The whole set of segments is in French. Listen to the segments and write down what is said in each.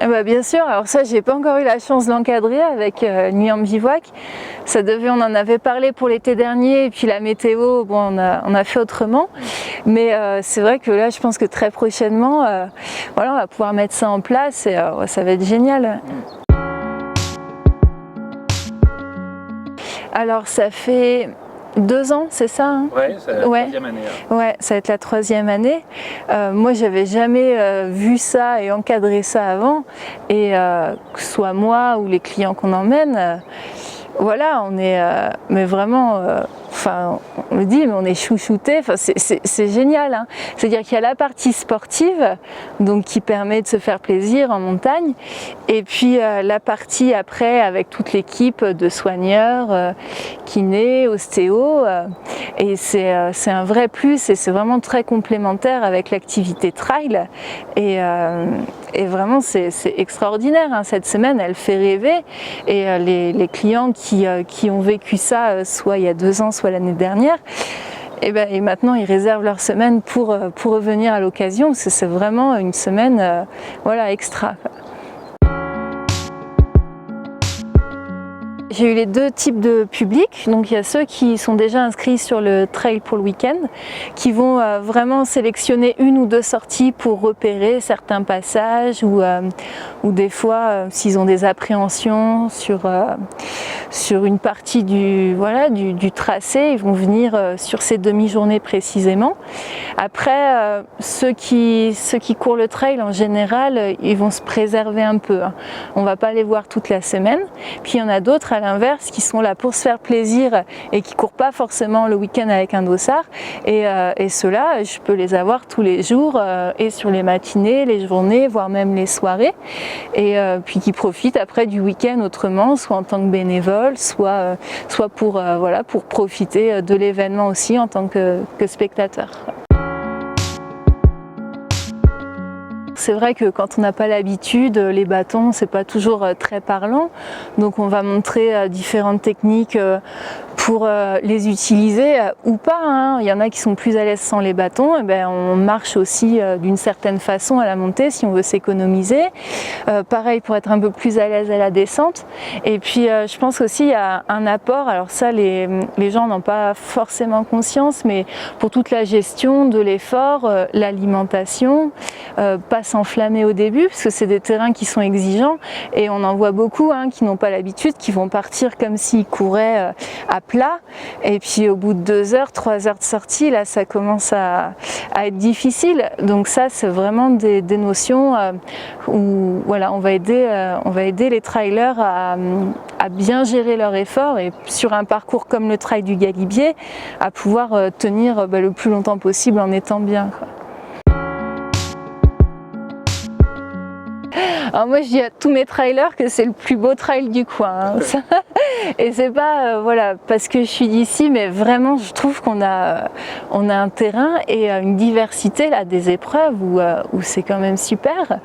Ah bah bien sûr, alors ça j'ai pas encore eu la chance d'encadrer avec Nuit en bivouac. On en avait parlé pour l'été dernier et puis la météo, bon on a fait autrement. Mais c'est vrai que là je pense que très prochainement, voilà, on va pouvoir mettre ça en place et ça va être génial. Alors ça fait 2 ans, c'est ça hein? Ouais, c'est la troisième année. Ouais, ça va être la 3e année. Moi, j'avais jamais vu ça et encadré ça avant. Et que ce soit moi ou les clients qu'on emmène, voilà, on est, mais vraiment, enfin, on le dit, mais on est chouchoutés. Enfin, c'est génial. Hein. C'est-à-dire qu'il y a la partie sportive, donc qui permet de se faire plaisir en montagne, et puis la partie après avec toute l'équipe de soigneurs, kinés, ostéos, et c'est un vrai plus et c'est vraiment très complémentaire avec l'activité trail. Et vraiment, c'est extraordinaire. Hein. Cette semaine, elle fait rêver. Et les clients qui ont vécu ça, soit il y a 2 ans, soit l'année dernière, et maintenant, ils réservent leur semaine pour revenir à l'occasion. Parce que c'est vraiment une semaine voilà, extra. J'ai eu les 2 types de publics, donc il y a ceux qui sont déjà inscrits sur le trail pour le week-end, qui vont vraiment sélectionner 1 ou 2 sorties pour repérer certains passages ou des fois s'ils ont des appréhensions sur une partie du tracé, ils vont venir sur ces demi-journées précisément. Après, ceux qui courent le trail en général, ils vont se préserver un peu. Hein. On ne va pas les voir toute la semaine. Puis il y en a d'autres à l'inverse qui sont là pour se faire plaisir et qui ne courent pas forcément le week-end avec un dossard. Et ceux-là, je peux les avoir tous les jours et sur les matinées, les journées, voire même les soirées. Et puis qui profitent après du week-end autrement, soit en tant que bénévole, soit pour profiter de l'événement aussi en tant que spectateur. C'est vrai que quand on n'a pas l'habitude, les bâtons, c'est pas toujours très parlant. Donc on va montrer différentes techniques pour les utiliser ou pas. Hein. Il y en a qui sont plus à l'aise sans les bâtons. Et on marche aussi d'une certaine façon à la montée si on veut s'économiser. Pareil pour être un peu plus à l'aise à la descente. Et puis je pense aussi il y a un apport. Alors ça, les gens n'ont pas forcément conscience, mais pour toute la gestion de l'effort, l'alimentation, pas s'enflammer au début parce que c'est des terrains qui sont exigeants et on en voit beaucoup qui n'ont pas l'habitude, qui vont partir comme s'ils couraient à plat et puis au bout de 2 heures, 3 heures de sortie, là ça commence à être difficile. Donc ça c'est vraiment des notions où voilà, on va aider les trailers à bien gérer leur effort et sur un parcours comme le trail du Galibier à pouvoir tenir le plus longtemps possible en étant bien. Quoi. Alors moi je dis à tous mes trailers que c'est le plus beau trail du coin. Hein. Et c'est pas parce que je suis d'ici, mais vraiment je trouve qu'on a un terrain et une diversité là des épreuves où c'est quand même super.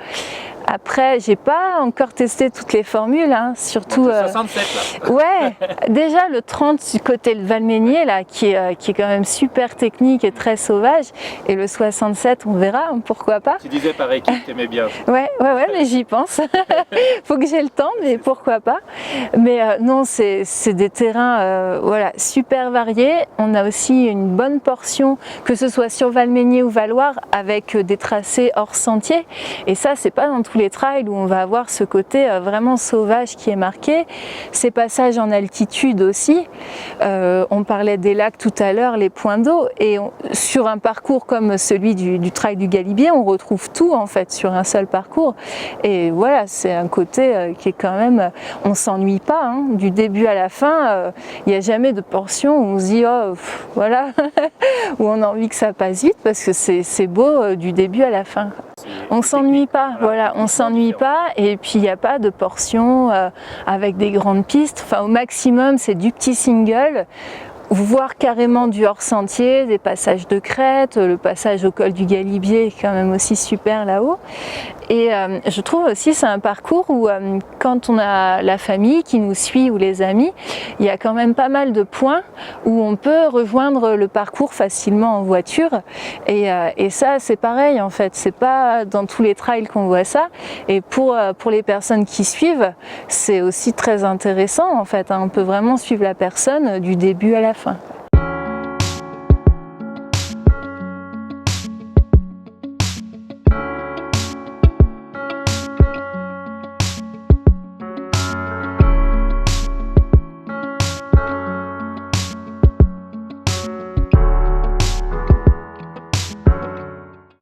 Après, j'ai pas encore testé toutes les formules, surtout. 67 là. Ouais, déjà le 30 du côté de Valménier là, qui est quand même super technique et très sauvage, et le 67, on verra, pourquoi pas. Tu disais par équipe, t'aimais bien. Ouais, mais j'y pense. Faut que j'ai le temps, mais pourquoi pas. Mais non, c'est des terrains super variés. On a aussi une bonne portion, que ce soit sur Valménier ou Valloire, avec des tracés hors sentier. Et ça, c'est pas dans tous les trails où on va avoir ce côté vraiment sauvage qui est marqué. Ces passages en altitude aussi. On parlait des lacs tout à l'heure, les points d'eau. Et sur un parcours comme celui du trail du Galibier, on retrouve tout en fait sur un seul parcours. Et voilà, c'est un côté qui est quand même, on s'ennuie pas, du début à la fin, il n'y a jamais de portion où on se dit voilà, où on a envie que ça passe vite parce que c'est beau du début à la fin. On s'ennuie pas, voilà, on s'ennuie pas et puis il n'y a pas de portion avec des grandes pistes. Enfin, au maximum, c'est du petit single. voir carrément du hors-sentier, des passages de crête, le passage au col du Galibier est quand même aussi super là-haut. Et je trouve aussi c'est un parcours où quand on a la famille qui nous suit ou les amis, il y a quand même pas mal de points où on peut rejoindre le parcours facilement en voiture. Et ça c'est pareil en fait, c'est pas dans tous les trails qu'on voit ça. Et pour les personnes qui suivent, c'est aussi très intéressant en fait, hein. On peut vraiment suivre la personne du début à la fin.